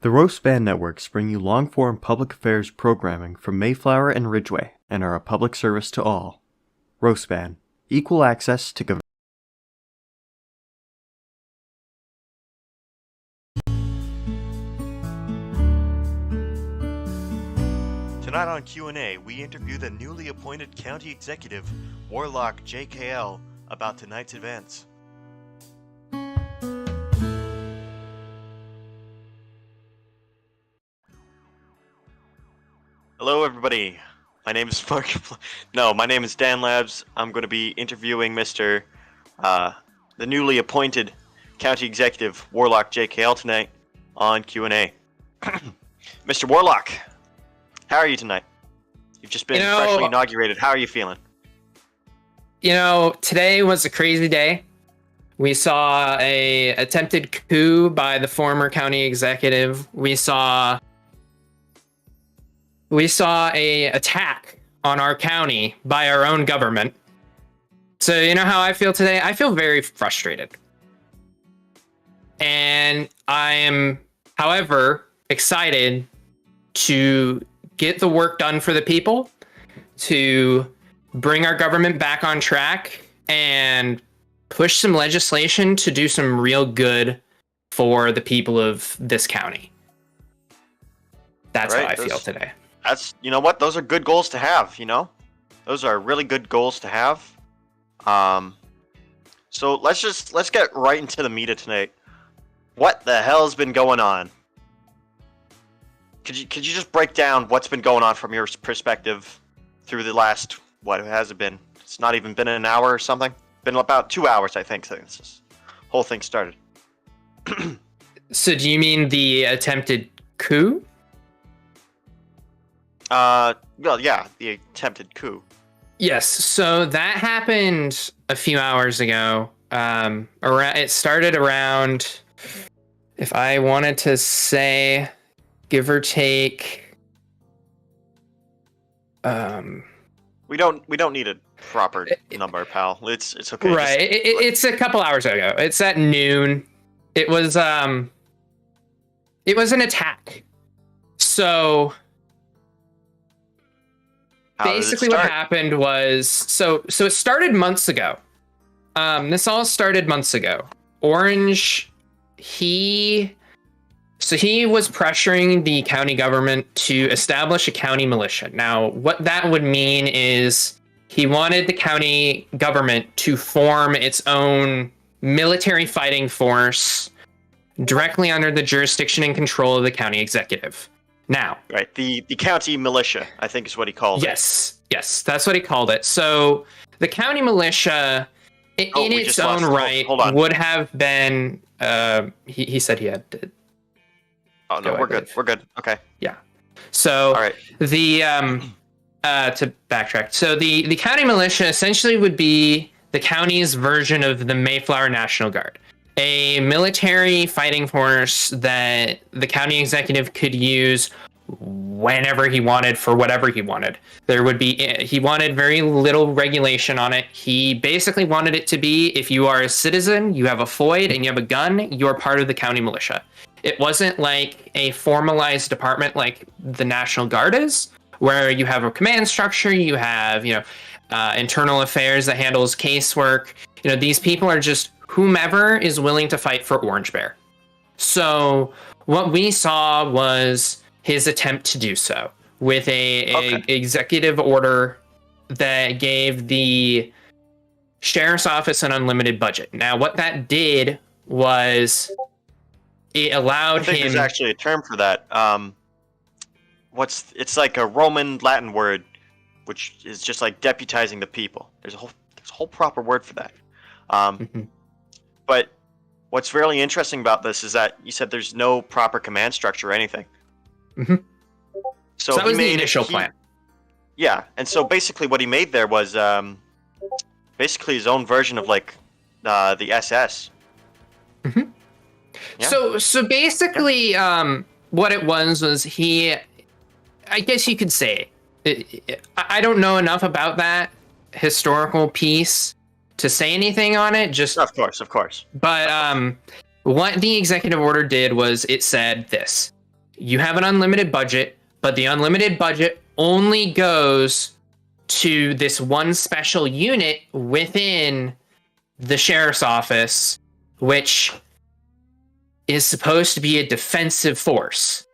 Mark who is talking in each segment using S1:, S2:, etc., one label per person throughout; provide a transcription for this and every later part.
S1: The Roast Band Networks bring you long-form public affairs programming from Mayflower and Ridgeway and are a public service to all. Roast Band, equal access to government.
S2: Tonight on Q&A, we interview the newly appointed county executive, Warlock JKL, about tonight's events. Hello everybody, my name is Mark. My name is Dannlabs. I'm going to be interviewing the newly appointed county executive, Warlock JKL, tonight on Q&A. Mr. Warlock, how are you tonight? You've just been freshly inaugurated. How are you feeling?
S3: Today was a crazy day. We saw a attempted coup by the former county executive. We saw a attack on our county by our own government. So you know how I feel today? I feel very frustrated. And I am, however, excited to get the work done for the people, to bring our government back on track and push some legislation to do some real good for the people of this county. That's how I feel today.
S2: You know what? Those are good goals to have, Those are really good goals to have. So let's get right into the meat of tonight. What the hell's been going on? Could you just break down what's been going on from your perspective through the last, what has it been? It's not even been an hour or something. Been about 2 hours, I think, since this whole thing started.
S3: So do you mean the attempted coup?
S2: Well, yeah, the attempted coup.
S3: Yes, so that happened a few hours ago. It started around, if I wanted to say, give or take.
S2: We don't need a proper number, pal. It's okay.
S3: Right, it's a couple hours ago. It's at noon. It was an attack. So basically what happened was, so it started months ago. This all started months ago. Orange, he was pressuring the county government to establish a county militia. Now, what that would mean is he wanted the county government to form its own military fighting force directly under the jurisdiction and control of the county executive. Now,
S2: right, the county militia, I think is what he called it.
S3: Yes, that's what he called it. So the county militia, in its own right, would have been. He said he had to.
S2: Oh no, we're good. We're good. Okay.
S3: Yeah. So
S2: all right.
S3: The to backtrack. So the county militia essentially would be the county's version of the Mayflower National Guard, a military fighting force that the county executive could use whenever he wanted for whatever he wanted. He wanted very little regulation on it. He basically wanted it to be, if you are a citizen, you have a FOID, and you have a gun, you're part of the county militia. It wasn't like a formalized department like the National Guard is, where you have a command structure, you have, internal affairs that handles casework. These people are just whomever is willing to fight for Orange Bear. So what we saw was his attempt to do so with a executive order that gave the sheriff's office an unlimited budget. Now, what that did was it allowed him.
S2: There's actually a term for that. It's like a Roman Latin word, which is just like deputizing the people. There's a whole proper word for that. But what's really interesting about this is that you said there's no proper command structure or anything.
S3: Mm-hmm. So that was the initial plan.
S2: Yeah, and so basically what he made there was basically his own version of like the SS.
S3: Mm-hmm. Yeah. So basically, what it was he, I guess you could say, I don't know enough about that historical piece to say anything on it. Just
S2: of course.
S3: But what the executive order did was it said this: you have an unlimited budget, but the unlimited budget only goes to this one special unit within the sheriff's office, which is supposed to be a defensive force.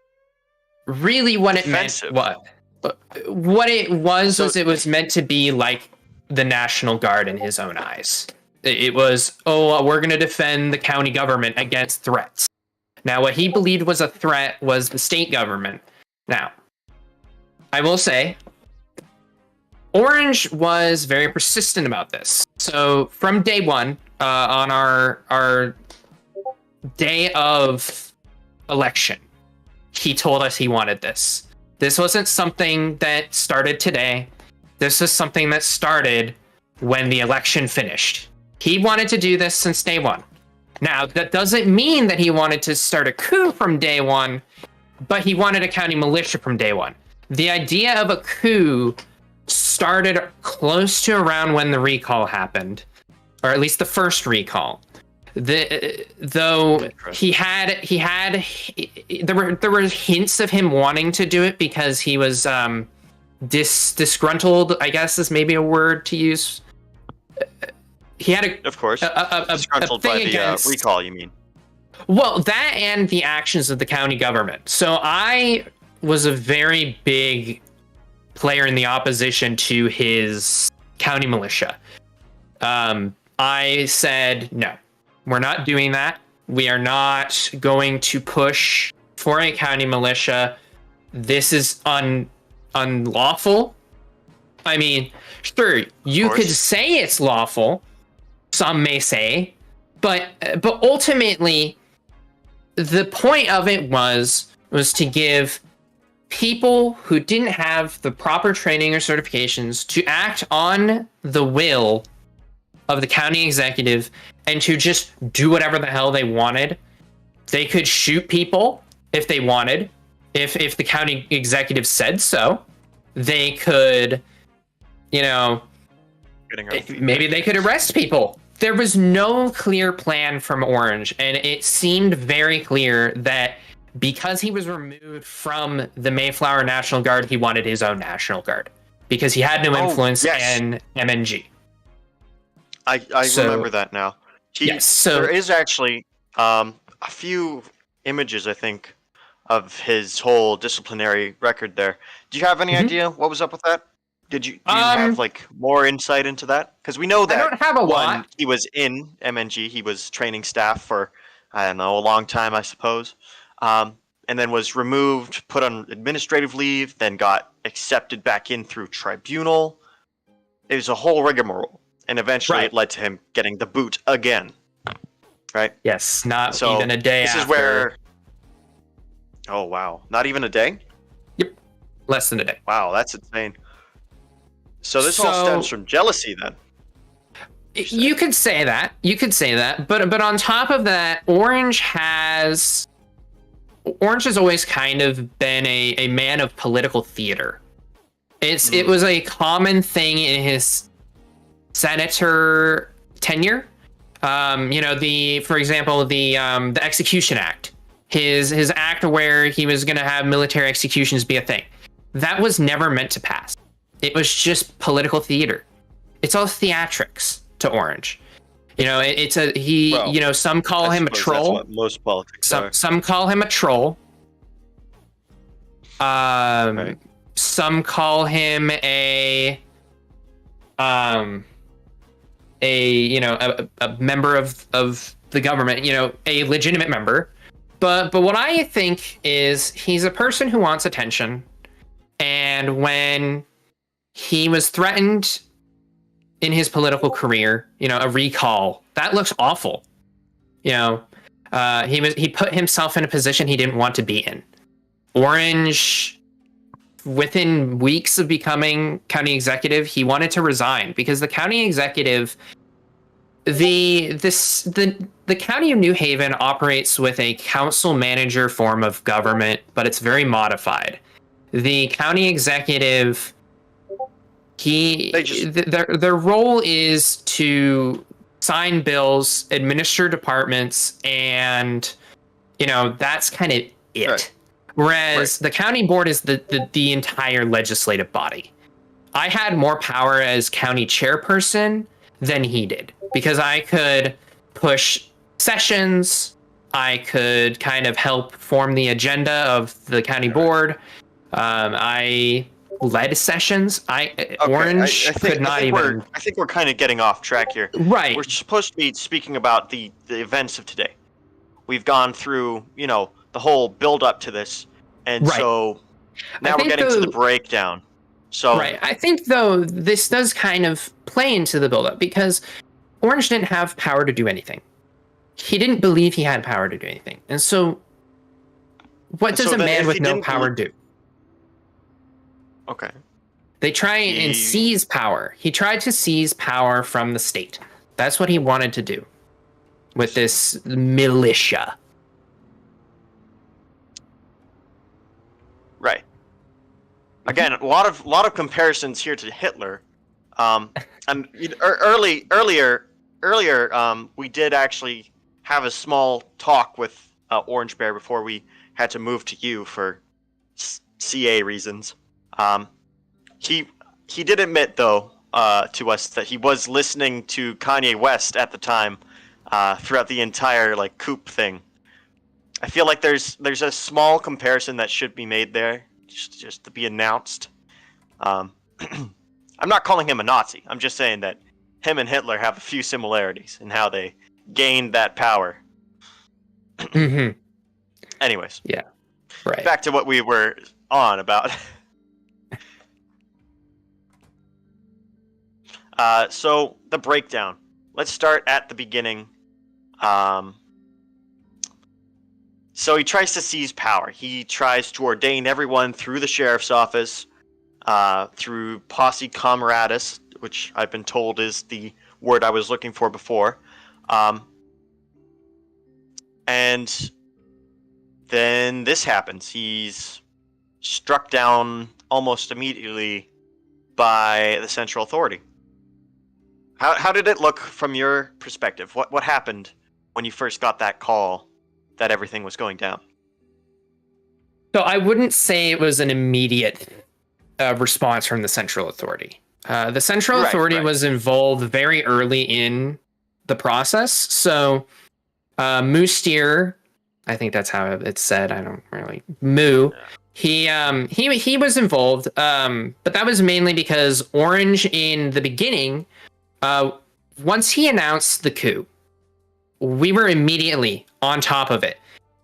S3: Really, what it meant, what it was it was meant to be like the National Guard in his own eyes. It was, we're going to defend the county government against threats. Now, what he believed was a threat was the state government. Now, I will say, Orange was very persistent about this. So from day one, on our day of election, he told us he wanted this. This wasn't something that started today. This was something that started when the election finished. He wanted to do this since day one. Now, that doesn't mean that he wanted to start a coup from day one, but he wanted a county militia from day one. The idea of a coup started close to around when the recall happened, or at least the first recall. Though there were hints of him wanting to do it because he was disgruntled, I guess is maybe a word to use. He had
S2: disgruntled by the recall, you mean?
S3: Well, that and the actions of the county government. So I was a very big player in the opposition to his county militia. I said, no, we're not doing that. We are not going to push for a county militia. This is unlawful. I mean, sure, you could say it's lawful. Some may say, but ultimately, the point of it was to give people who didn't have the proper training or certifications to act on the will of the county executive and to just do whatever the hell they wanted. They could shoot people if they wanted, if the county executive said so. They could, maybe they could arrest people. There was no clear plan from Orange, and it seemed very clear that because he was removed from the Mayflower National Guard, he wanted his own National Guard because he had no influence in MNG.
S2: I remember that now. There is actually a few images, I think, of his whole disciplinary record there. Do you have any idea what was up with that? Do you have more insight into that? Because we know that
S3: I don't have a lot.
S2: He was in MNG, he was training staff for, I don't know, a long time, I suppose. And then was removed, put on administrative leave, then got accepted back in through tribunal. It was a whole rigmarole. And eventually it led to him getting the boot again. Right?
S3: Yes, even a day after.
S2: This is where... Oh, wow. Not even a day?
S3: Yep. Less than a day.
S2: Wow, that's insane. So this all stems from jealousy then?
S3: You could say that. But on top of that, Orange has always kind of been a man of political theater. It was a common thing in his senator tenure. For example, the Execution Act. His act where he was going to have military executions be a thing. That was never meant to pass. It was just political theater. It's all theatrics to Orange. Some call him a troll.
S2: That's what most politics are.
S3: Some call him a troll. Some call him a member of the government, a legitimate member. But what I think is he's a person who wants attention. And when he was threatened in his political career, a recall, that looks awful. He put himself in a position he didn't want to be in. Orange, within weeks of becoming county executive, he wanted to resign because the county executive, the county of New Haven operates with a council manager form of government, but it's very modified. The county executive, their role is to sign bills, administer departments, and that's kind of it. Right. Whereas the county board is the entire legislative body. I had more power as county chairperson than he did because I could push sessions. I could kind of help form the agenda of the county board. I led sessions. Orange could not even.
S2: I think we're kind of getting off track here.
S3: Right.
S2: We're supposed to be speaking about the events of today. We've gone through, the whole build up to this, and so now we're getting to the breakdown. So
S3: right. I think though this does kind of play into the build up because Orange didn't have power to do anything. He didn't believe he had power to do anything, and so what does a man with no power do?
S2: Okay.
S3: They try and seize power. He tried to seize power from the state. That's what he wanted to do with this militia.
S2: Right. Again, a lot of comparisons here to Hitler. And earlier, we did actually have a small talk with Orange Bear before we had to move to you for CA reasons. He did admit though to us that he was listening to Kanye West at the time throughout the entire coup thing. I feel like there's a small comparison that should be made there, just to be announced. I'm not calling him a Nazi. I'm just saying that him and Hitler have a few similarities in how they gained that power.
S3: Mm-hmm.
S2: Anyways.
S3: Yeah. Right.
S2: Back to what we were on about. So the breakdown. Let's start at the beginning. So he tries to seize power. He tries to ordain everyone through the sheriff's office, through posse comitatus, which I've been told is the word I was looking for before. And then this happens. He's struck down almost immediately by the Central Authority. How did it look from your perspective? What happened when you first got that call that everything was going down?
S3: So I wouldn't say it was an immediate response from the Central Authority. The Central Authority was involved very early in the process. So Moosteer, I think that's how it's said. I don't really Moo. Yeah. He was involved, but that was mainly because Orange in the beginning. Once he announced the coup, we were immediately on top of it.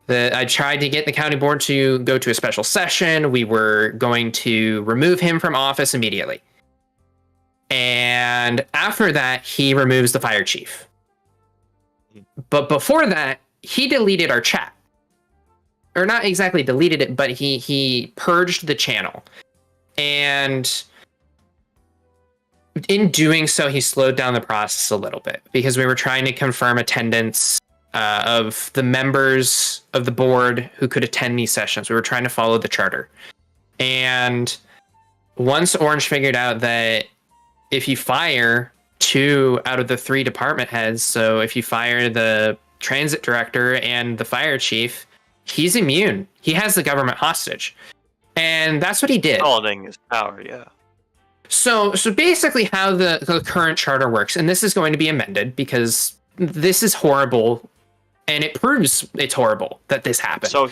S3: I tried to get the county board to go to a special session. We were going to remove him from office immediately. And after that, he removes the fire chief. But before that, he deleted our chat. Or not exactly deleted it, but he purged the channel. And in doing so, he slowed down the process a little bit because we were trying to confirm attendance of the members of the board who could attend these sessions. We were trying to follow the charter. And once Orange figured out that if you fire 2 out of the 3 department heads, so if you fire the transit director and the fire chief, he's immune. He has the government hostage. And that's what he did.
S2: Holding his power, yeah.
S3: So basically how the current charter works, and this is going to be amended because this is horrible, and it proves it's horrible that this happened.
S2: So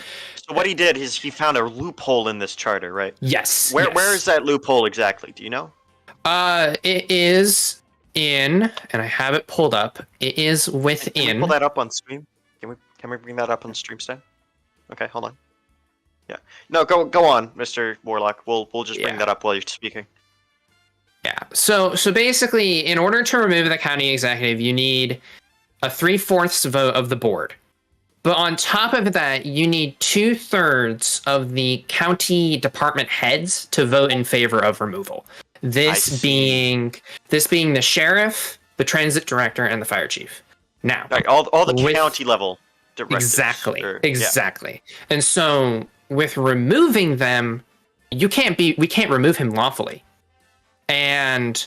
S2: what he did is he found a loophole in this charter, right?
S3: Yes.
S2: Where is that loophole exactly? Do you know?
S3: It is in, and I have it pulled up. It is within.
S2: Can we pull that up on stream? Can we bring that up on stream stand? Okay, hold on. Yeah. No, go on, Mr. Warlock. We'll just bring that up while you're speaking.
S3: Yeah. So basically, in order to remove the county executive, you need a 3/4 vote of the board. But on top of that, you need 2/3 of the county department heads to vote in favor of removal. This being the sheriff, the transit director, and the fire chief. Now,
S2: all the county level directors.
S3: Exactly. Yeah. And so with removing them, we can't remove him lawfully. And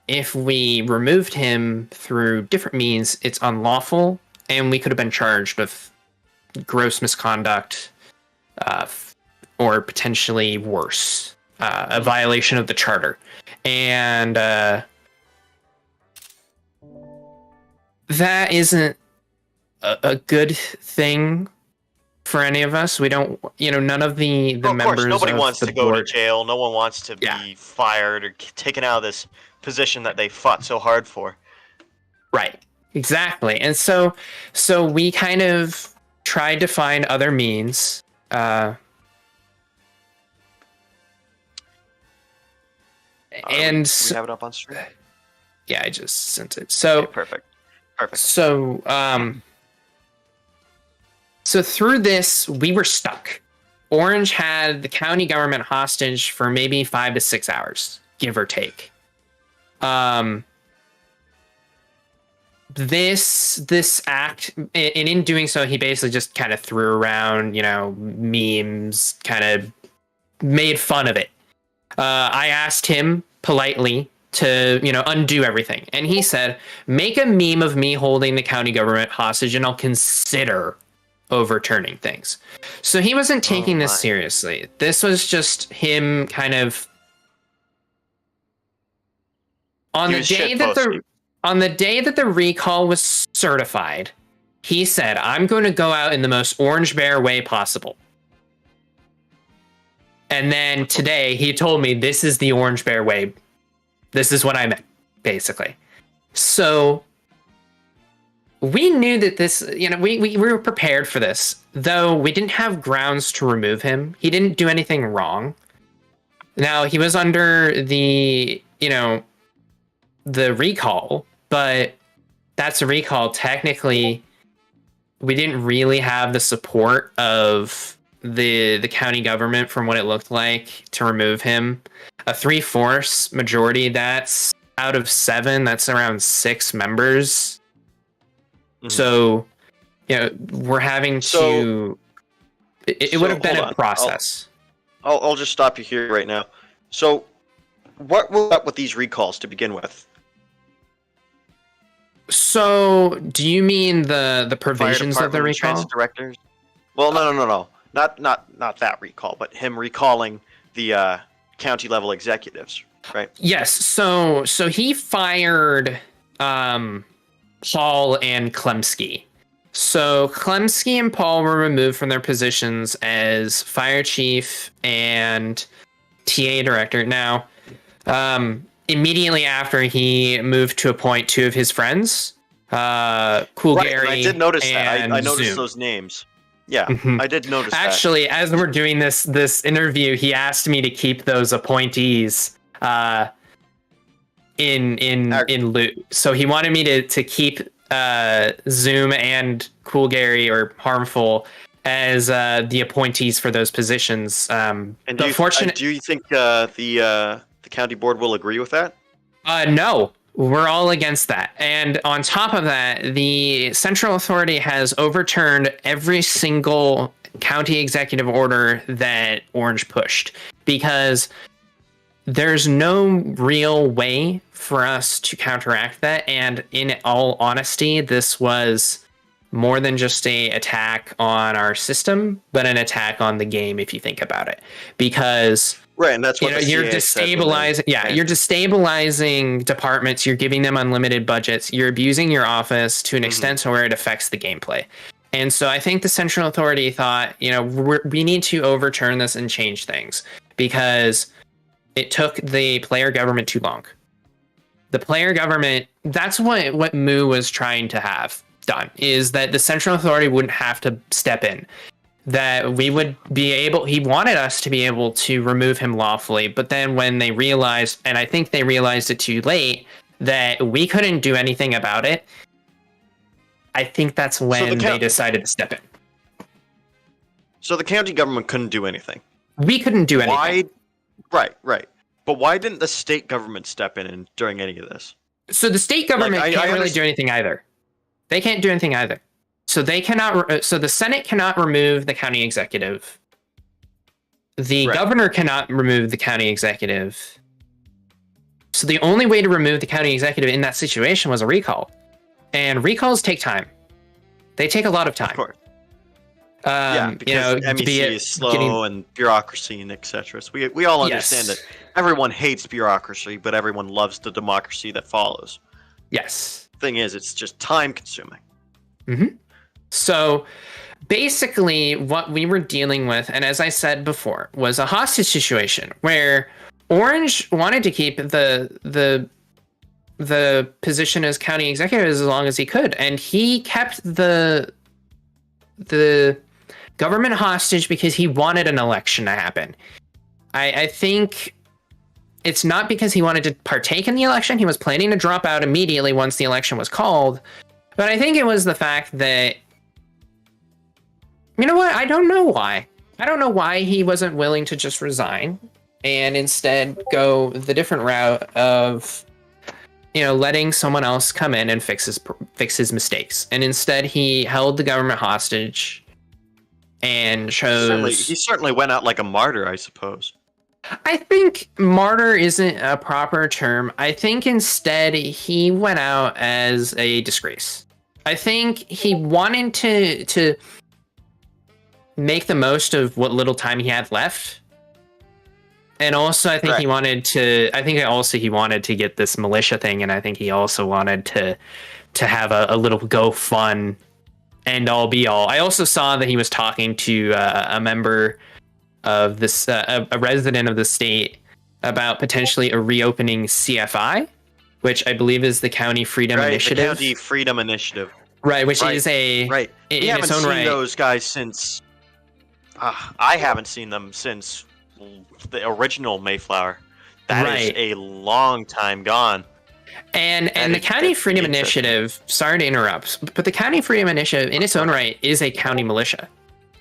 S3: if we removed him through different means, it's unlawful, and we could have been charged with gross misconduct, or potentially worse, a violation of the charter. And that isn't a good thing for any of us. We don't, none of the members
S2: of course, nobody
S3: of
S2: wants
S3: the
S2: to go
S3: board,
S2: to jail. No one wants to be fired or taken out of this position that they fought so hard for.
S3: Right. Exactly. And so we kind of tried to find other means. And
S2: we have it up on stream.
S3: Yeah, I just sent it. So
S2: okay, perfect.
S3: So so through this, we were stuck. Orange had the county government hostage for maybe 5 to 6 hours, give or take. This act, and in doing so, he basically just kind of threw around, memes, kind of made fun of it. I asked him politely to, undo everything. And he said, make a meme of me holding the county government hostage and I'll consider overturning things. So he wasn't taking this seriously. This was just him kind of on the day that the recall was certified, he said, I'm going to go out in the most orange bear way possible. And then today he told me this is the orange bear way. This is what I meant, basically. So we knew that this, we were prepared for this, though we didn't have grounds to remove him. He didn't do anything wrong. Now, he was under the recall, but that's a recall. Technically, we didn't really have the support of the county government from what it looked like to remove him. A 3/4 majority, that's out of 7, that's around 6 members. Mm-hmm. So, we're having to... It would have been a process.
S2: I'll just stop you here right now. So, what was up with these recalls to begin with?
S3: So, do you mean the provisions of the recall?
S2: Transit directors? Well, no. Not that recall, but him recalling the county level executives, right?
S3: Yes. So he fired Paul and Klemsky. So Klemsky and Paul were removed from their positions as fire chief and TA director. Now, immediately after, he moved to appoint 2 of his friends, Cool
S2: right,
S3: Gary.
S2: I did notice that. I noticed
S3: Zoom.
S2: those names. Yeah, I did notice that.
S3: Actually, as we're doing this interview, he asked me to keep those appointees in loop. So he wanted me to keep Zoom and Cool Gary or Harmful as the appointees for those positions.
S2: And do you think the county board will agree with that?
S3: No. We're all against that. And on top of that, the Central Authority has overturned every single county executive order that Orange pushed, because there's no real way for us to counteract that. And in all honesty, this was more than just an attack on our system, but an attack on the game, if you think about it. Because...
S2: Right, and that's what
S3: you're destabilizing. You're destabilizing departments. You're giving them unlimited budgets. You're abusing your office to an extent to where it affects the gameplay. And so I think the Central Authority thought, we need to overturn this and change things, because it took the player government too long. The player government, that's what Moo was trying to have done, is that the Central Authority wouldn't have to step in. That we would be able, he wanted us to be able to remove him lawfully, but then when they realized, and I think they realized it too late, that we couldn't do anything about it, I think that's when they decided to step in.
S2: So the county government couldn't do anything?
S3: We couldn't do anything.
S2: Why? Right. But why didn't the state government step in during any of this?
S3: So the state government can't really do anything either. They can't do anything either. So they cannot. So the Senate cannot remove the county executive. The governor cannot remove the county executive. So the only way to remove the county executive in that situation was a recall, and recalls take time. They take a lot of time.
S2: Of course. because MEC is slow and bureaucracy and etc. So we all understand that everyone hates bureaucracy, but everyone loves the democracy that follows.
S3: Yes.
S2: Thing is, it's just time consuming.
S3: So basically what we were dealing with, and as I said before, was a hostage situation where Orange wanted to keep the position as county executive as long as he could, and he kept the government hostage because he wanted an election to happen. I think it's not because he wanted to partake in the election. He was planning to drop out immediately once the election was called. But I think it was the fact that, you know what? I don't know why. I don't know why he wasn't willing to just resign and instead go the different route of, letting someone else come in and fix his mistakes. And instead he held the government hostage and chose...
S2: He certainly went out like a martyr, I suppose.
S3: I think martyr isn't a proper term. I think instead he went out as a disgrace. I think he wanted to make the most of what little time he had left. And also I think he wanted to get this militia thing, and I think he also wanted to have a little go fun end all be all. I also saw that he was talking to a member of this, a resident of the state, about potentially a reopening CFI, which I believe is the County Freedom Initiative.
S2: The County Freedom Initiative.
S3: Right, which is a...
S2: Right.
S3: We
S2: haven't seen those guys since... I haven't seen them since the original Mayflower. That is a long time gone.
S3: And the County Freedom Initiative, sorry to interrupt, but the County Freedom Initiative in its own right is a county militia.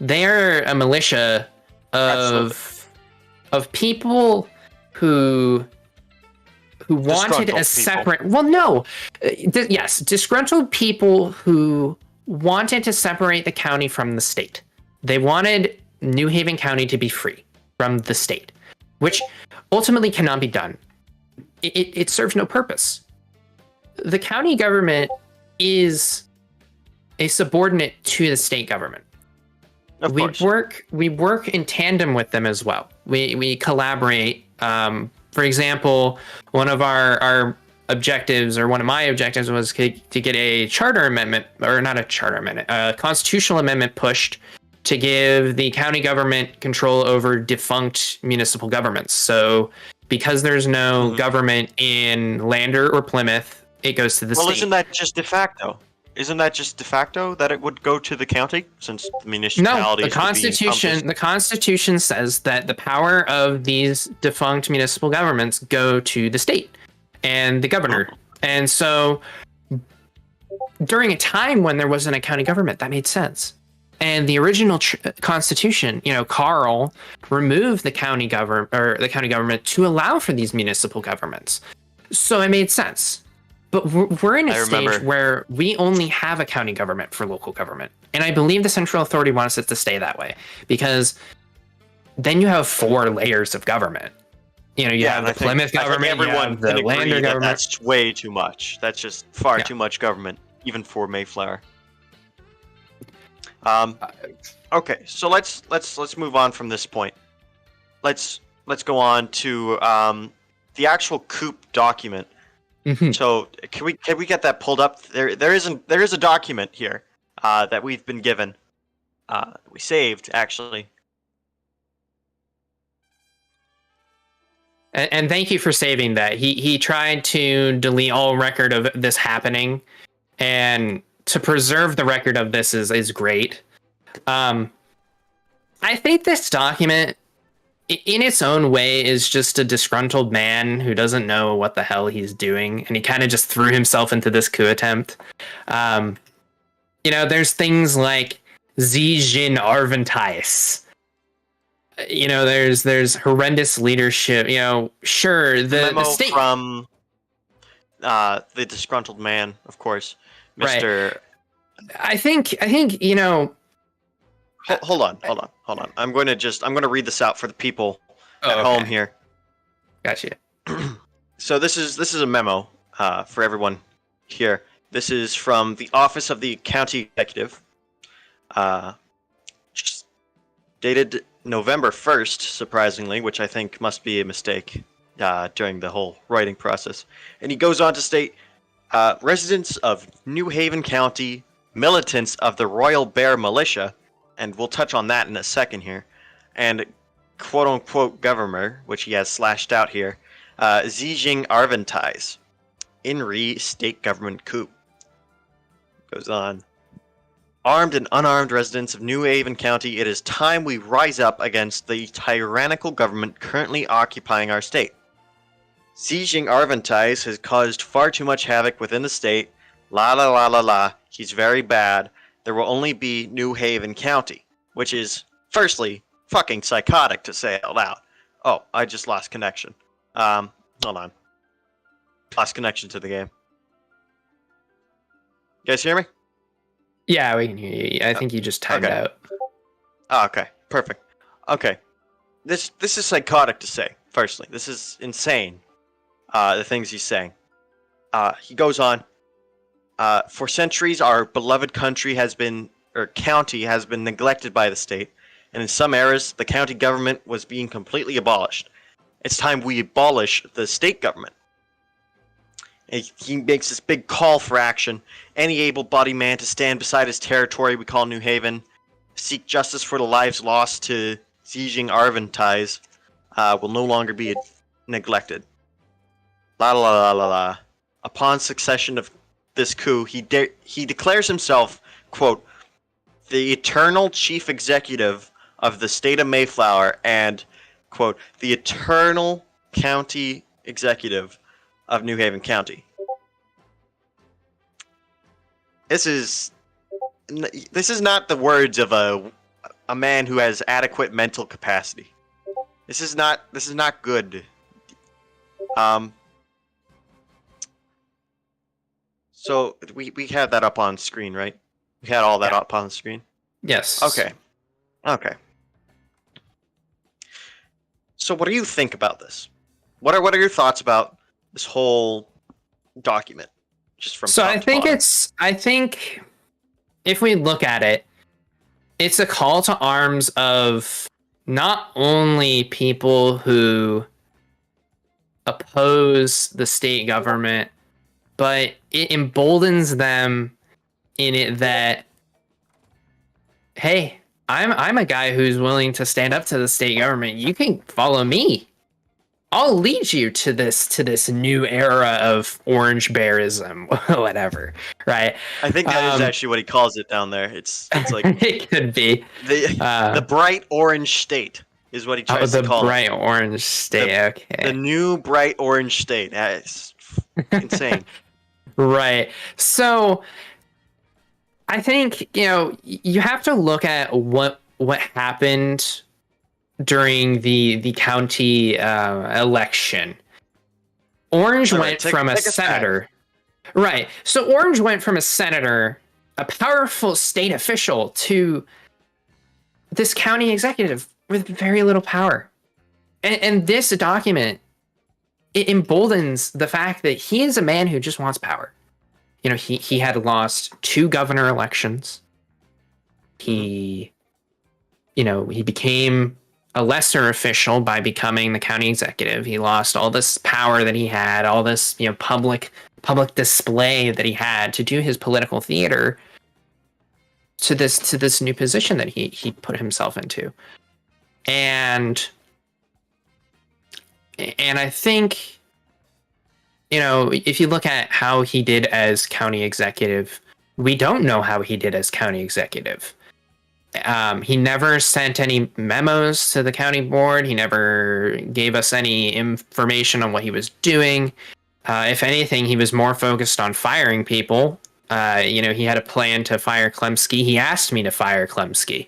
S3: They're a militia of people who wanted a separate... Well, no. Yes, disgruntled people who wanted to separate the county from the state. They wanted New Haven County to be free from the state, which ultimately cannot be done. It serves no purpose. The county government is a subordinate to the state government. We work in tandem with them as well. We collaborate. For example, one of our objectives, or one of my objectives, was to get a charter amendment, or not a charter amendment, a constitutional amendment pushed to give the county government control over defunct municipal governments. So because there's no government in Lander or Plymouth, it goes to the state.
S2: Well, isn't that just de facto? Isn't that just de facto that it would go to the county, since the municipalities?
S3: No, the Constitution says that the power of these defunct municipal governments go to the state and the governor. And so during a time when there wasn't a county government, that made sense. And the original Constitution, Carl removed the county government to allow for these municipal governments. So it made sense. But we're in a stage where we only have a county government for local government. And I believe the central authority wants it to stay that way, because then you have 4 layers of government. You have the Plymouth government, you have the Lander government.
S2: That's way too much. That's just far too much government, even for Mayflower. Okay, so let's move on from this point. Let's go on to the actual coup document. So can we get that pulled up? There is a document here that we've been given. We saved, actually.
S3: And thank you for saving that. He tried to delete all record of this happening, and to preserve the record of this is great. I think this document, in its own way, is just a disgruntled man who doesn't know what the hell he's doing, and he kind of just threw himself into this coup attempt. There's things like Zijin Arventice. There's horrendous leadership. Sure, the state
S2: from the disgruntled man, of course, Mr.
S3: Right. I think
S2: Hold on. I'm going to read this out for the people at home here.
S3: Gotcha.
S2: So this is a memo for everyone here. This is from the Office of the County Executive. dated November 1st, surprisingly, which I think must be a mistake during the whole writing process. And he goes on to state, residents of New Haven County, militants of the Royal Bear Militia, and we'll touch on that in a second here, and quote-unquote governor, which he has slashed out here, Zijing Arventais, in state government coup. Goes on. Armed and unarmed residents of New Haven County, it is time we rise up against the tyrannical government currently occupying our state. Zijing Arventais has caused far too much havoc within the state. La la la la la. He's very bad. There will only be New Haven County, which is, firstly, fucking psychotic to say out loud. Oh, I just lost connection. Hold on. Lost connection to the game. You guys hear me?
S3: Yeah, we can hear you. I think you just timed out.
S2: Oh, okay. Perfect. Okay. This is psychotic to say, firstly. This is insane, the things he's saying. He goes on, for centuries our beloved county has been neglected by the state, and in some eras the county government was being completely abolished. It's time we abolish the state government. He makes this big call for action. Any able-bodied man to stand beside his territory we call New Haven, seek justice for the lives lost to Zijing Arventais, will no longer be neglected. La la la la la. Upon succession of this coup, he declares himself, quote, the eternal chief executive of the state of Mayflower and, quote, the eternal county executive of New Haven County. This is not the words of a man who has adequate mental capacity. This is not good. So we had that up on screen, right? We had all that up on the screen?
S3: Yes.
S2: Okay. So what do you think about this? What are your thoughts about this whole document? Just from top to bottom.
S3: I think if we look at it, it's a call to arms of not only people who oppose the state government, but it emboldens them in it that, hey, I'm a guy who's willing to stand up to the state government. You can follow me. I'll lead you to this new era of orange bearism, whatever, right?
S2: I think that is actually what he calls it down there. It's like
S3: it could be
S2: the bright orange state is what he tries to call
S3: it. The bright
S2: it.
S3: Orange state. Okay.
S2: The new bright orange state. It's insane.
S3: Right. So I think, you have to look at what happened during the county election. Orange went from a senator. Right. So Orange went from a senator, a powerful state official, to this county executive with very little power. And this document, it emboldens the fact that he is a man who just wants power. He had lost 2 governor elections. He became a lesser official by becoming the county executive. He lost all this power that he had, all this, public display that he had to do his political theater to this new position that he put himself into. And I think, if you look at how he did as county executive, we don't know how he did as county executive. He never sent any memos to the county board. He never gave us any information on what he was doing. If anything, he was more focused on firing people. He had a plan to fire Klemsky. He asked me to fire Klemsky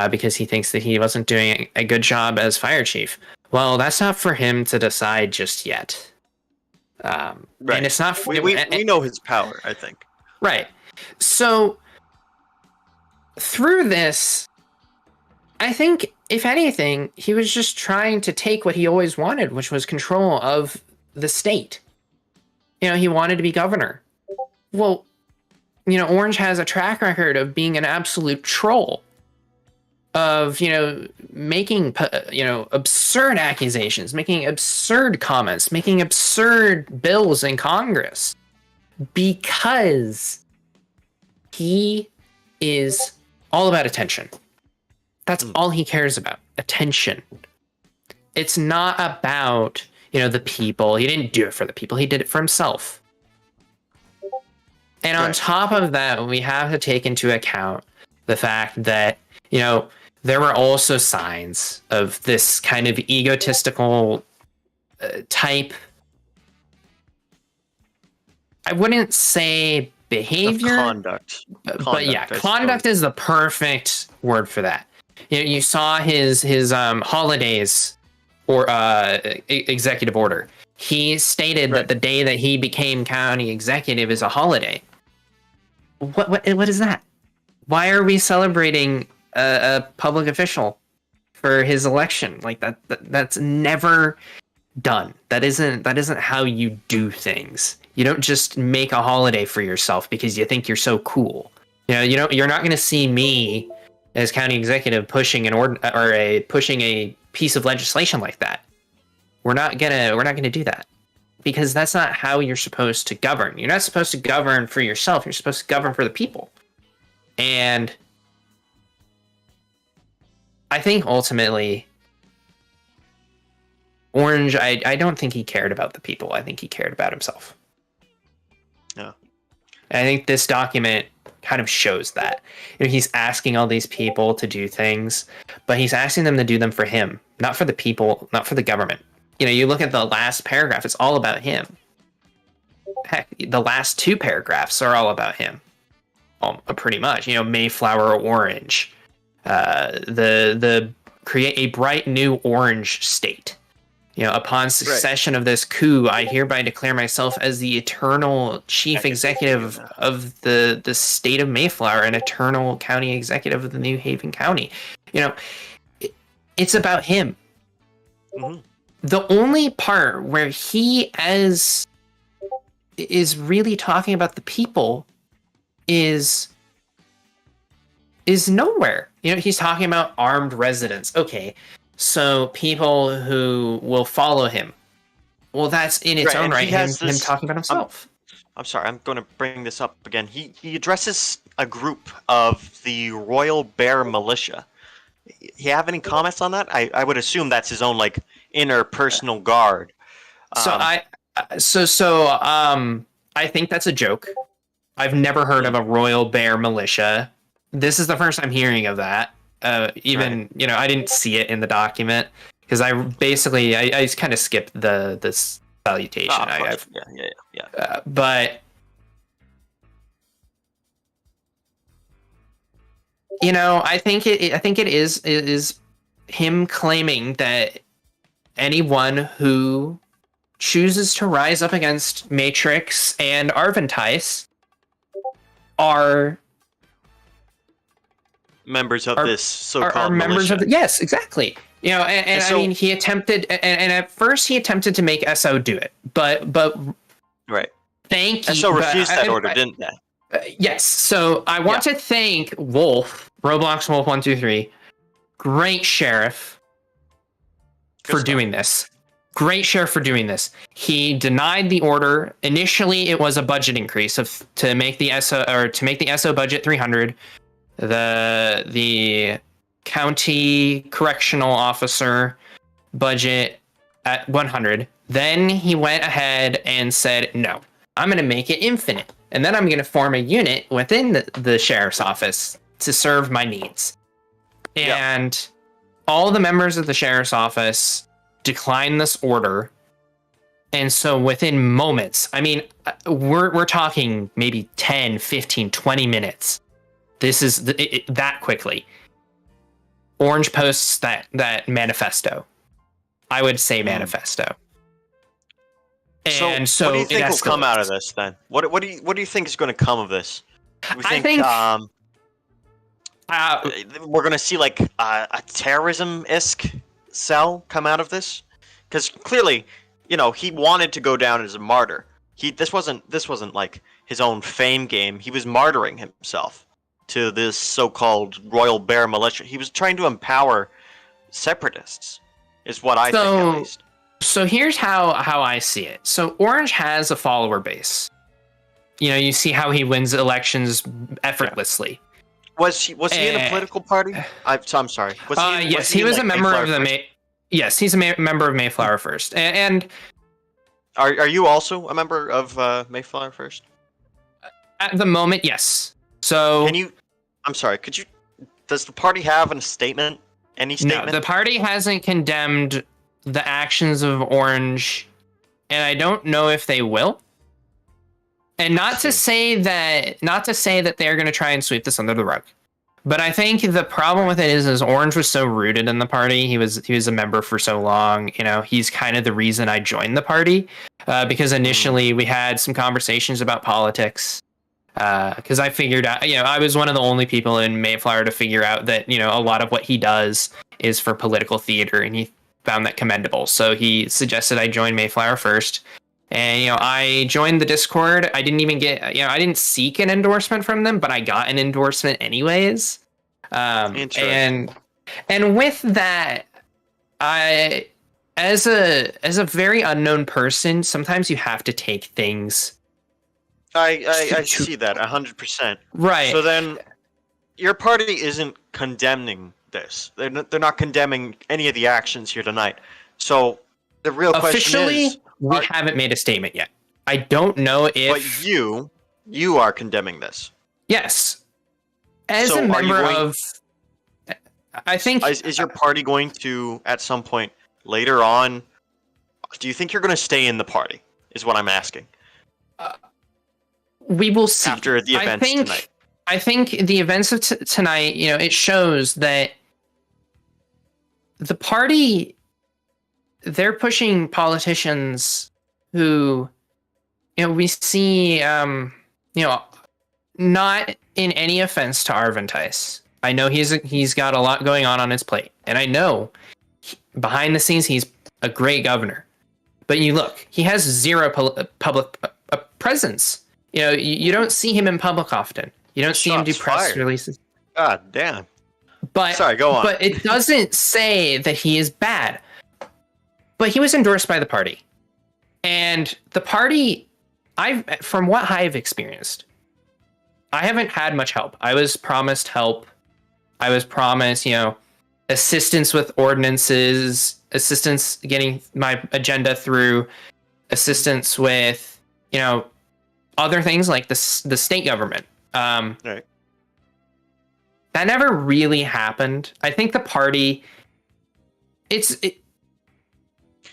S3: because he thinks that he wasn't doing a good job as fire chief. Well, that's not for him to decide just yet. Right. And it's not.
S2: We know his power, I think.
S3: Right. So through this, I think, if anything, he was just trying to take what he always wanted, which was control of the state. He wanted to be governor. Well, Orange has a track record of being an absolute troll. of, making, absurd accusations, making absurd comments, making absurd bills in Congress because he is all about attention. That's all he cares about, attention. It's not about, the people. He didn't do it for the people. He did it for himself. And on top of that, we have to take into account the fact that, there were also signs of this kind of egotistical type. I wouldn't say behavior.
S2: Conduct.
S3: But yeah, conduct is the perfect word for that. You saw his holidays or executive order. He stated that the day that he became county executive is a holiday. What is that? Why are we celebrating a public official for his election? Like that's never done. That isn't how you do things. You don't just make a holiday for yourself because you think you're so cool. You're not going to see me as county executive pushing pushing a piece of legislation like that. We're not gonna do that because that's not how you're supposed to govern. You're not supposed to govern for yourself. You're supposed to govern for the people. And I think ultimately, Orange, I don't think he cared about the people. I think he cared about himself.
S2: Yeah.
S3: And I think this document kind of shows that. He's asking all these people to do things, but he's asking them to do them for him, not for the people, not for the government. You look at the last paragraph, it's all about him. Heck, the last two paragraphs are all about him. Pretty much. Mayflower Orange. The create a bright new orange state. Upon succession of this coup, I hereby declare myself as the eternal chief executive of the state of Mayflower and eternal county executive of the New Haven County. It's about him.
S2: Mm-hmm.
S3: The only part where he is really talking about the people is nowhere. He's talking about armed residents. Okay. So people who will follow him. Well, that's in its own right. Him talking about himself.
S2: I'm sorry. I'm going to bring this up again. He addresses a group of the Royal Bear Militia. You have any comments on that? I would assume that's his own inner personal guard.
S3: I think that's a joke. I've never heard of a Royal Bear Militia. This is the first I'm hearing of that. I didn't see it in the document because I kind of skipped the salutation. But I think it is him claiming that anyone who chooses to rise up against Matrix and Arventice are
S2: members of this so-called
S3: members
S2: militia.
S3: Yes, exactly. And so, I mean, he attempted, and at first he attempted to make SO do it, but
S2: right.
S3: Thank you.
S2: SO refused that order, didn't they?
S3: Yes. So I want to thank Wolf, Roblox Wolf 123, great sheriff, for doing this. Great sheriff for doing this. He denied the order. Initially, it was a budget increase to make the SO budget 300. The county correctional officer budget at 100. Then he went ahead and said, no, I'm going to make it infinite. And then I'm going to form a unit within the sheriff's office to serve my needs. And all the members of the sheriff's office declined this order. And so within moments, I mean, we're talking maybe 10, 15, 20 minutes. This is that quickly. Orange posts that manifesto. I would say manifesto. And so
S2: what do you think will come out of this then? What do you think is going to come of this?
S3: I think
S2: we're going to see a terrorism-esque cell come out of this, because clearly, he wanted to go down as a martyr. This wasn't like his own fame game. He was martyring himself. to this so-called Royal Bear militia. He was trying to empower separatists, is what I think at least.
S3: So here's how I see it. So Orange has a follower base. You know, you see how he wins elections effortlessly.
S2: Was he in a political party? I'm sorry.
S3: Yes, he was a member of the Yes, he's a member of Mayflower First. And
S2: are you also a member of Mayflower First?
S3: At the moment, yes. So
S2: I'm sorry. Does the party have a statement? Any statement?
S3: No, the party hasn't condemned the actions of Orange, and I don't know if they will. And not to say that they're going to try and sweep this under the rug, but I think the problem with it is Orange was so rooted in the party. He was a member for so long. You know, he's kind of the reason I joined the party, because initially we had some conversations about politics. Because I figured out, you know, I was one of the only people in Mayflower to figure out that, you know, a lot of what he does is for political theater, and he found that commendable. So he suggested I join Mayflower First. And, you know, I joined the Discord. I didn't even get, you know, I didn't seek an endorsement from them, but I got an endorsement anyways. And with that, I, as a very unknown person, sometimes you have to take things.
S2: I see that 100%.
S3: Right.
S2: So then, your party isn't condemning this. They're not condemning any of the actions here tonight. So the real question is,
S3: we haven't made a statement yet. I don't know if.
S2: But you are condemning this.
S3: Yes. As a member of, I think.
S2: Is your party going to, at some point later on, do you think you're going to stay in the party? Is what I'm asking.
S3: We will see.
S2: After the events tonight.
S3: I think the events of tonight, you know, it shows that the party, they're pushing politicians who, you know, we see, you know, not in any offense to Arvin Tice. I know he's got a lot going on his plate, and I know behind the scenes he's a great governor. But you look, he has zero public presence. You know, you don't see him in public often. You don't see him do press releases.
S2: God damn.
S3: But
S2: sorry, go on.
S3: But it doesn't say that he is bad. But he was endorsed by the party. And the party, from what I've experienced, I haven't had much help. I was promised help. I was promised, you know, assistance with ordinances, assistance getting my agenda through, assistance with, you know, other things like the state government.
S2: Right.
S3: That never really happened. I think the party,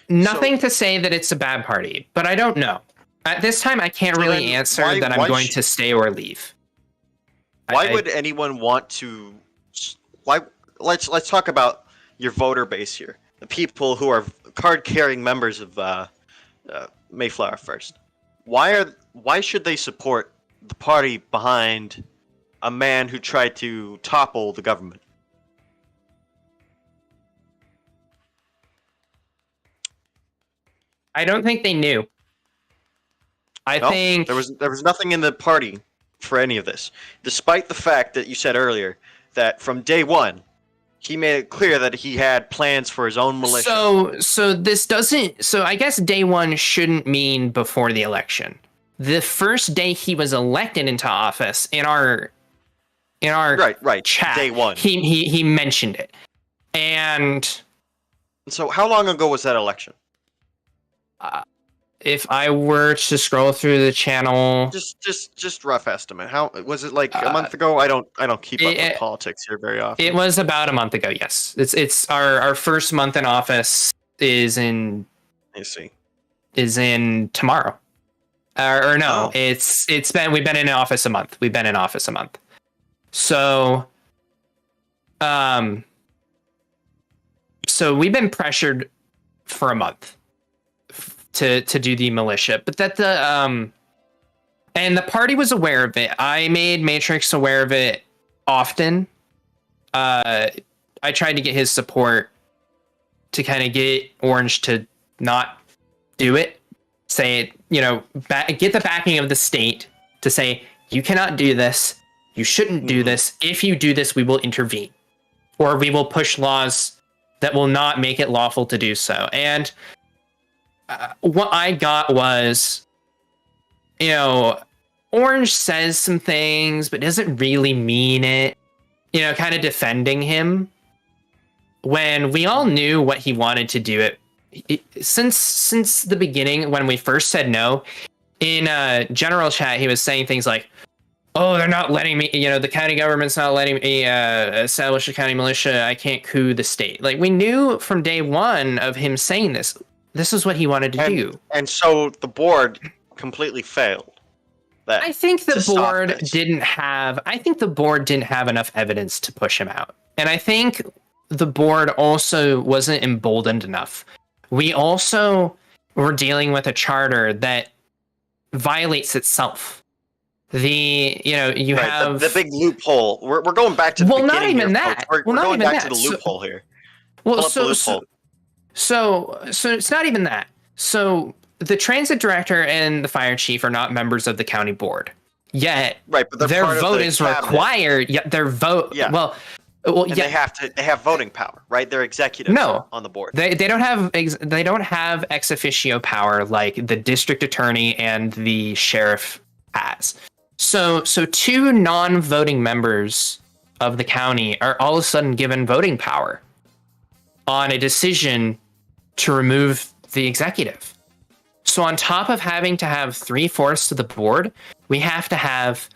S3: nothing to say that it's a bad party, but I don't know. At this time, I can't really answer that I'm going to stay or leave.
S2: Why would anyone want to? Let's talk about your voter base here. The people who are card-carrying members of Mayflower First. Why should they support the party behind a man who tried to topple the government?
S3: I don't think they knew. I think
S2: there was nothing in the party for any of this, despite the fact that you said earlier that from day one he made it clear that he had plans for his own militia.
S3: So this doesn't. So I guess day one shouldn't mean before the election. The first day he was elected into office, in our
S2: right
S3: chat,
S2: day one,
S3: he mentioned it. And
S2: so how long ago was that election?
S3: If I were to scroll through the channel,
S2: just rough estimate. How was it, like a month ago? I don't keep up with politics here very often.
S3: It was about a month ago. Yes, it's our first month in office is in.
S2: I see.
S3: Is in tomorrow, or no? Oh. We've been in office a month. We've been in office a month. So, so we've been pressured for a month to do the militia, but that and the party was aware of it. I made Matrix aware of it often. I tried to get his support to kind of get Orange to not do it. Say, you know, get the backing of the state to say, you cannot do this. You shouldn't do this. If you do this, we will intervene, or we will push laws that will not make it lawful to do so. And what I got was, Orange says some things, but doesn't really mean it, kind of defending him when we all knew what he wanted to do. Since the beginning, when we first said no, in general chat, he was saying things like, oh, they're not letting me, the county government's not letting me establish a county militia. I can't coup the state. Like, we knew from day one of him saying this. This is what he wanted to do. And
S2: so the board completely failed.
S3: I think the board didn't have enough evidence to push him out. And I think the board also wasn't emboldened enough. We also were dealing with a charter that violates itself. You have
S2: the big loophole. We're going back to the beginning.
S3: Not even
S2: here,
S3: that.
S2: We're going back to the loophole here.
S3: So it's not even that. So the transit director and the fire chief are not members of the county board. Yet
S2: but
S3: their vote is required. Yet their vote.
S2: Yeah.
S3: Well,
S2: they have voting power, right? They're executives on the board.
S3: They don't have ex officio power like the district attorney and the sheriff has. So two non-voting members of the county are all of a sudden given voting power on a decision to remove the executive. So on top of having to have 3/4 of the board, we have to have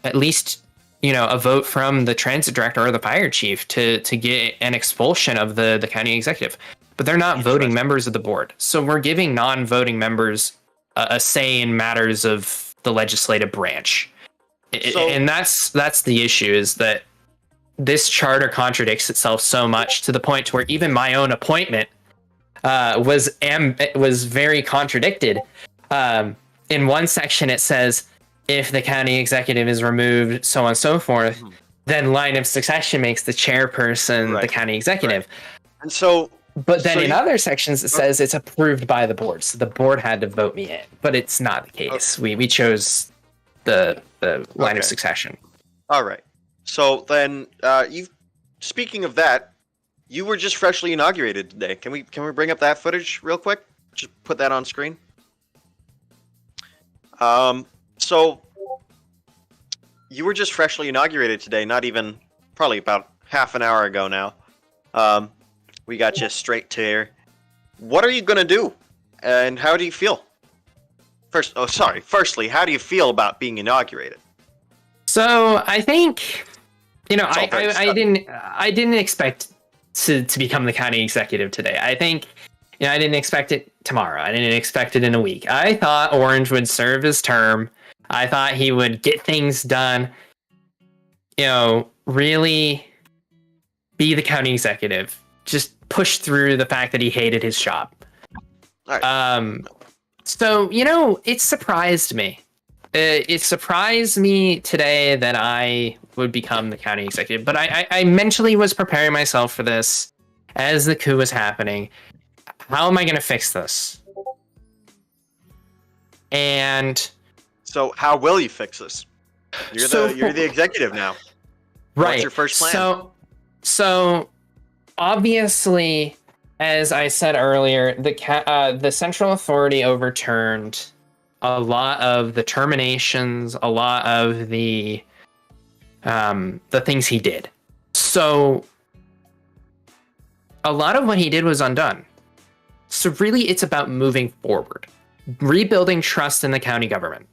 S3: at least a vote from the transit director or the fire chief to get an expulsion of the county executive. But they're not voting members of the board. So we're giving non-voting members a say in matters of the legislative branch. And that's the issue, is that this charter contradicts itself so much to the point to where even my own appointment was very contradicted. In one section it says, if the county executive is removed, so on and so forth, then line of succession makes the chairperson the county executive.
S2: And so,
S3: but then in other sections it says it's approved by the board, so the board had to vote me in. But it's not the case. We chose the line of succession.
S2: All right. So then, speaking of that, you were just freshly inaugurated today. Can we bring up that footage real quick? Just put that on screen. So you were just freshly inaugurated today, not even, probably about half an hour ago now. We got you straight to here. What are you going to do? And how do you feel? Firstly, how do you feel about being inaugurated?
S3: So I think, I didn't expect to become the county executive today. I think, I didn't expect it tomorrow. I didn't expect it in a week. I thought Orange would serve his term. I thought he would get things done, really be the county executive, just push through the fact that he hated his job.
S2: All right.
S3: So, it surprised me. It surprised me today that I would become the county executive, but I mentally was preparing myself for this as the coup was happening. How am I going to fix this? And
S2: so how will you fix this? You're the executive now.
S3: Right.
S2: What's your first plan?
S3: So obviously, as I said earlier, the central authority overturned a lot of the terminations, a lot of the things he did. So a lot of what he did was undone. So really, it's about moving forward, rebuilding trust in the county government.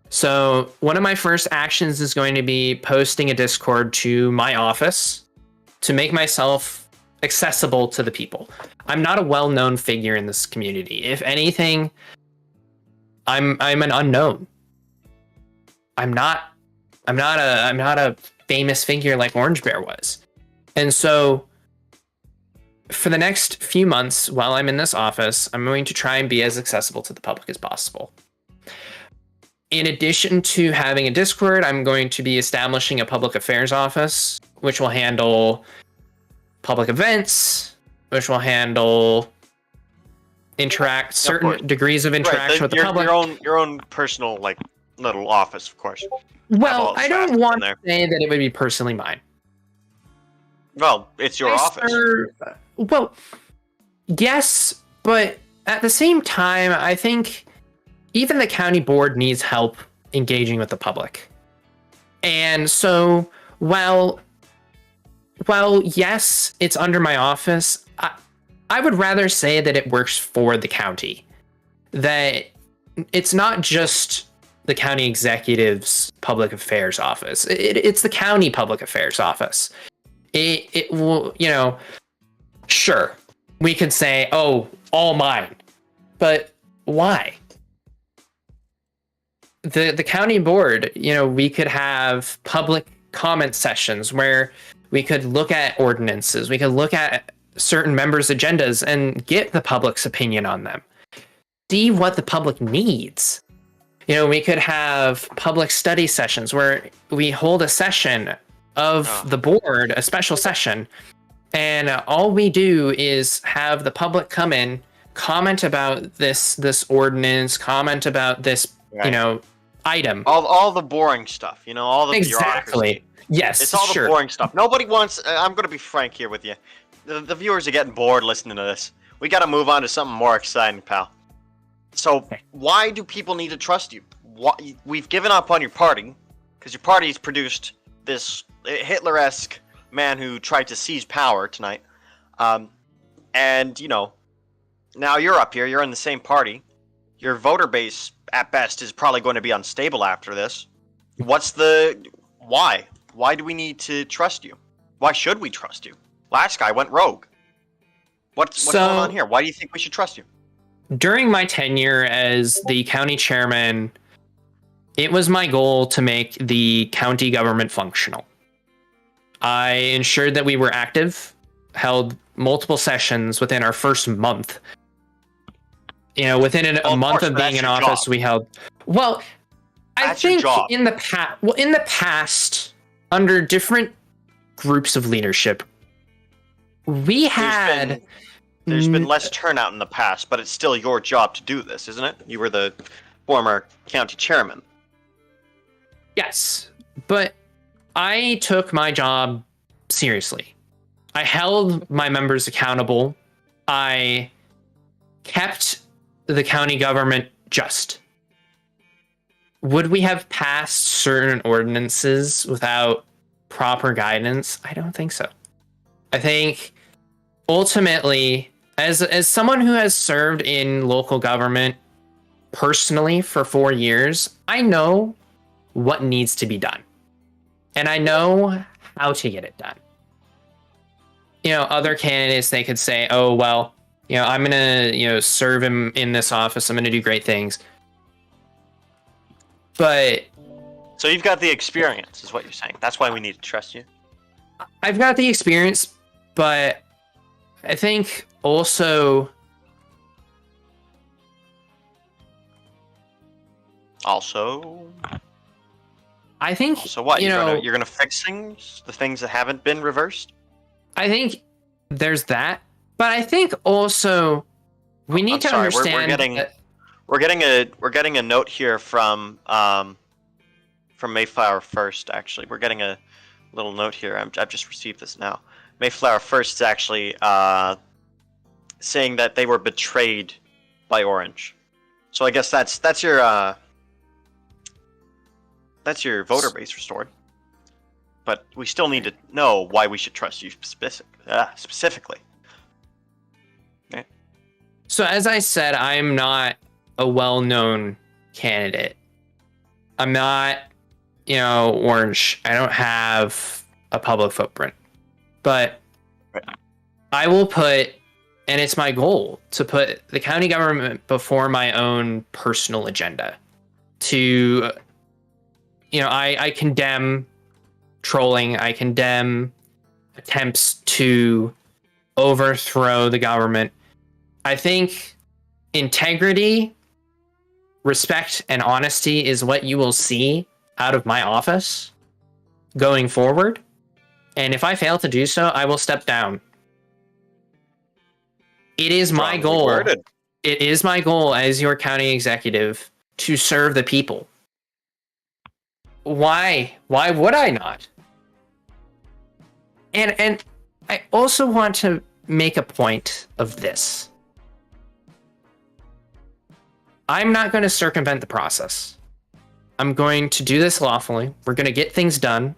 S3: So one of my first actions is going to be posting a Discord to my office to make myself accessible to the people. I'm not a well-known figure in this community. If anything, I'm an unknown. I'm not a famous figure like Orange Bear was. And so for the next few months while I'm in this office, I'm going to try and be as accessible to the public as possible. In addition to having a Discord, I'm going to be establishing a public affairs office, which will handle public events, which will handle certain degrees of interaction with the public.
S2: Your own personal little office, of course.
S3: Well, I don't want
S2: there.
S3: to say that it would be personally mine.
S2: Well, it's your office.
S3: Well, yes, but at the same time, I think even the county board needs help engaging with the public. And so, while yes, it's under my office, I would rather say that it works for the county. That it's not just the county executive's public affairs office. It's the county public affairs office. It will, sure, we could say, oh, all mine. But why? The county board, we could have public comment sessions where we could look at ordinances. We could look at certain members' agendas and get the public's opinion on them. See what the public needs. We could have public study sessions where we hold a session of the board, a special session, and all we do is have the public come in, comment about this ordinance, comment about this, item.
S2: All the boring stuff, all the
S3: exactly.
S2: bureaucracy.
S3: Yes,
S2: it's all the boring stuff. Nobody wants. I'm going to be frank here with you. The viewers are getting bored listening to this. We got to move on to something more exciting, pal. So, why do people need to trust you? We've given up on your party because your party's produced this Hitler-esque man who tried to seize power tonight. And, now you're up here. You're in the same party. Your voter base, at best, is probably going to be unstable after this. Why? Why do we need to trust you? Why should we trust you? Last guy went rogue. What's going on here? Why do you think we should trust you?
S3: During my tenure as the county chairman, it was my goal to make the county government functional. I ensured that we were active, held multiple sessions within our first month. Within a month of being in office, we held. Well, I think in the past, under different groups of leadership, we had.
S2: There's been less turnout in the past, but it's still your job to do this, isn't it? You were the former county chairman.
S3: Yes, but I took my job seriously. I held my members accountable. I kept the county government just. Would we have passed certain ordinances without proper guidance? I don't think so. I think ultimately, as someone who has served in local government personally for 4 years, I know what needs to be done. And I know how to get it done. Other candidates, they could say, oh, well, I'm going to, serve him in this office. I'm going to do great things. But...
S2: So you've got the experience, is what you're saying. That's why we need to trust you.
S3: I've got the experience, but I think also... I think...
S2: So what? You're going to fix things? The things that haven't been reversed?
S3: I think there's that. But I think also we need to understand
S2: we're getting a note here from Mayflower First. Actually, we're getting a little note here. I've just received this now. Mayflower First is actually saying that they were betrayed by Orange. So I guess that's your voter base restored. But we still need to know why we should trust you specifically. Okay.
S3: So as I said, I'm not a well-known candidate. I'm not, Orange. I don't have a public footprint. But I will put, and it's my goal, to put the county government before my own personal agenda. To, I condemn trolling. I condemn attempts to overthrow the government. I think integrity, respect, and honesty is what you will see out of my office going forward. And if I fail to do so, I will step down. It is my goal. It is my goal as your county executive to serve the people. why would I not? And I also want to make a point of this. I'm not going to circumvent the process. I'm going to do this lawfully. We're going to get things done.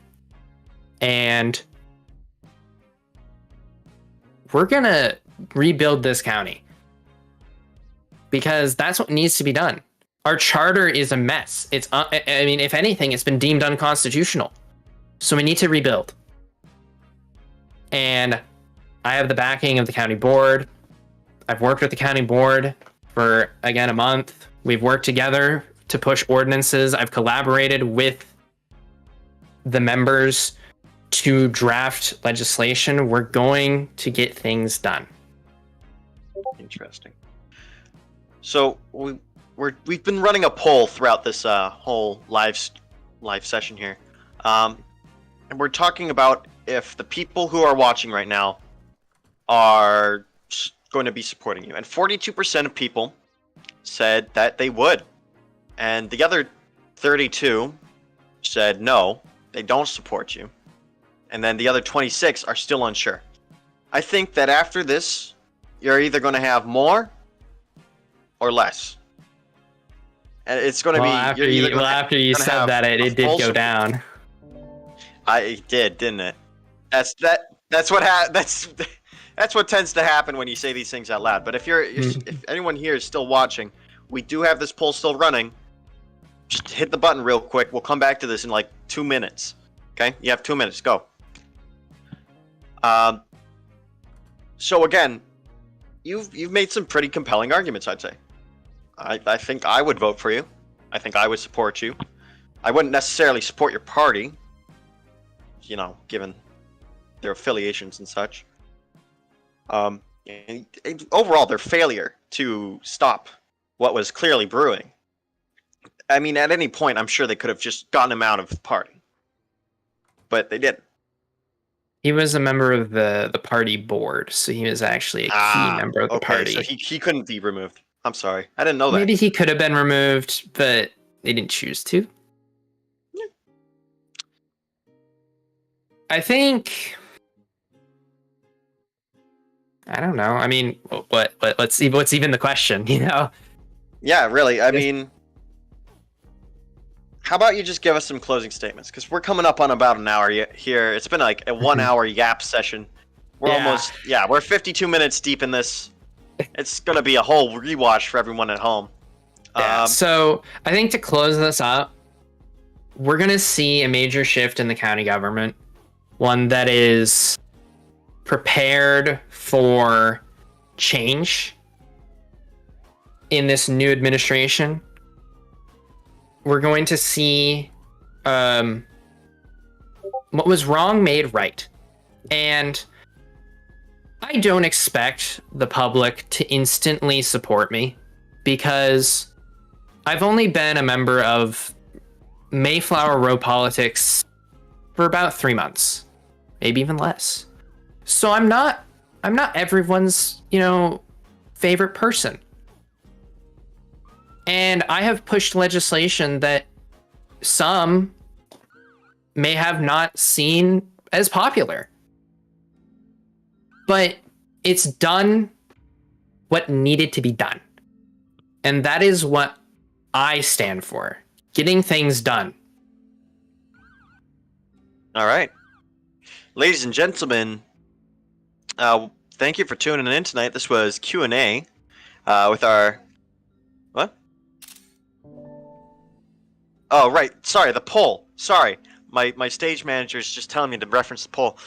S3: And we're going to rebuild this county. Because that's what needs to be done. Our charter is a mess. It's, I mean, if anything, it's been deemed unconstitutional. So we need to rebuild. And I have the backing of the county board. I've worked with the county board for, again, a month. We've worked together to push ordinances. I've collaborated with the members to draft legislation. We're going to get things done.
S2: Interesting. So we've been running a poll throughout this whole live session here, and we're talking about if the people who are watching right now are going to be supporting you, and 42% of people said that they would, and the other 32 said no, they don't support you, and then the other 26 are still unsure. I think that after this, you're either going to have more or less. And it's going to be...
S3: After you said that, it did go down.
S2: It did, didn't it? That's what tends to happen when you say these things out loud. But if anyone here is still watching, we do have this poll still running. Just hit the button real quick. We'll come back to this in like 2 minutes. Okay? You have 2 minutes. Go. So again, you've made some pretty compelling arguments, I'd say. I think I would vote for you. I think I would support you. I wouldn't necessarily support your party, you know, given their affiliations and such. And overall, their failure to stop what was clearly brewing. I mean, at any point, I'm sure they could have just gotten him out of the party. But they didn't.
S3: He was a member of the party board, so he was actually a key member of the party.
S2: So he couldn't be removed. I'm sorry. I didn't know that.
S3: Maybe he could have been removed, but they didn't choose to.
S2: Yeah.
S3: I think... I don't know. I mean, what's even the question, you know?
S2: Yeah, really. I mean... How about you just give us some closing statements? Because we're coming up on about an hour here. It's been like a 1 hour yap session. We're 52 minutes deep in this. It's going to be a whole rewatch for everyone at home.
S3: So I think to close this up, we're going to see a major shift in the county government. One that is prepared for change in this new administration. We're going to see what was wrong made right. And I don't expect the public to instantly support me because I've only been a member of Mayflower Row politics for about 3 months, maybe even less. So I'm not everyone's, favorite person. And I have pushed legislation that some may have not seen as popular. But it's done what needed to be done. And that is what I stand for. Getting things done.
S2: All right. Ladies and gentlemen, thank you for tuning in tonight. This was Q&A with our... What? Oh, right. Sorry, the poll. Sorry. My stage manager is just telling me to reference the poll.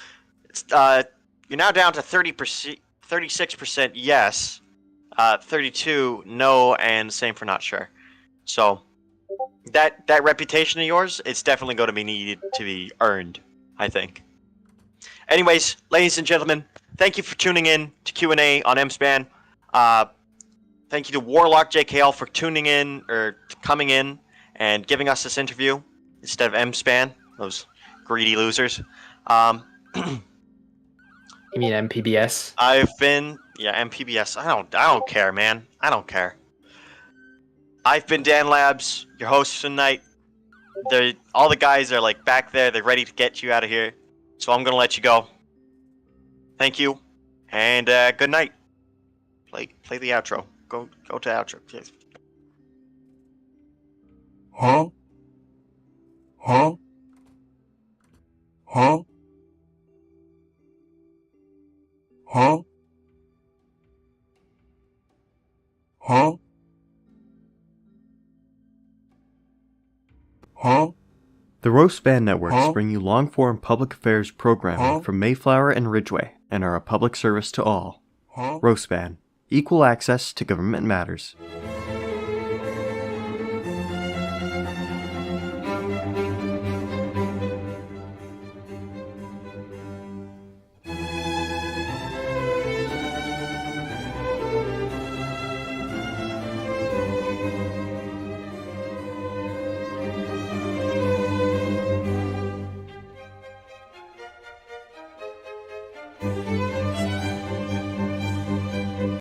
S2: It's, you're now down to 36% yes, 32 no, and same for not sure. So that reputation of yours, it's definitely going to be needed to be earned, I think. Anyways, ladies and gentlemen, thank you for tuning in to Q&A on MSpan. Thank you to Warlock JKL for tuning in or coming in and giving us this interview instead of MSpan, those greedy losers.
S3: You mean MPBS?
S2: MPBS. I don't care, man. I don't care. I've been Dannlabs, your host tonight. all the guys are like back there. They're ready to get you out of here. So I'm gonna let you go. Thank you, and good night. Play the outro. Go to outro, please.
S4: Huh? Huh? Huh? Huh? Huh? Huh?
S1: The Roast Band Networks
S4: Huh?
S1: bring you long-form public affairs programming
S4: Huh?
S1: from Mayflower and Ridgeway and are a public service to all.
S4: Huh?
S1: Roast Band. Equal access to government matters.
S4: Huh?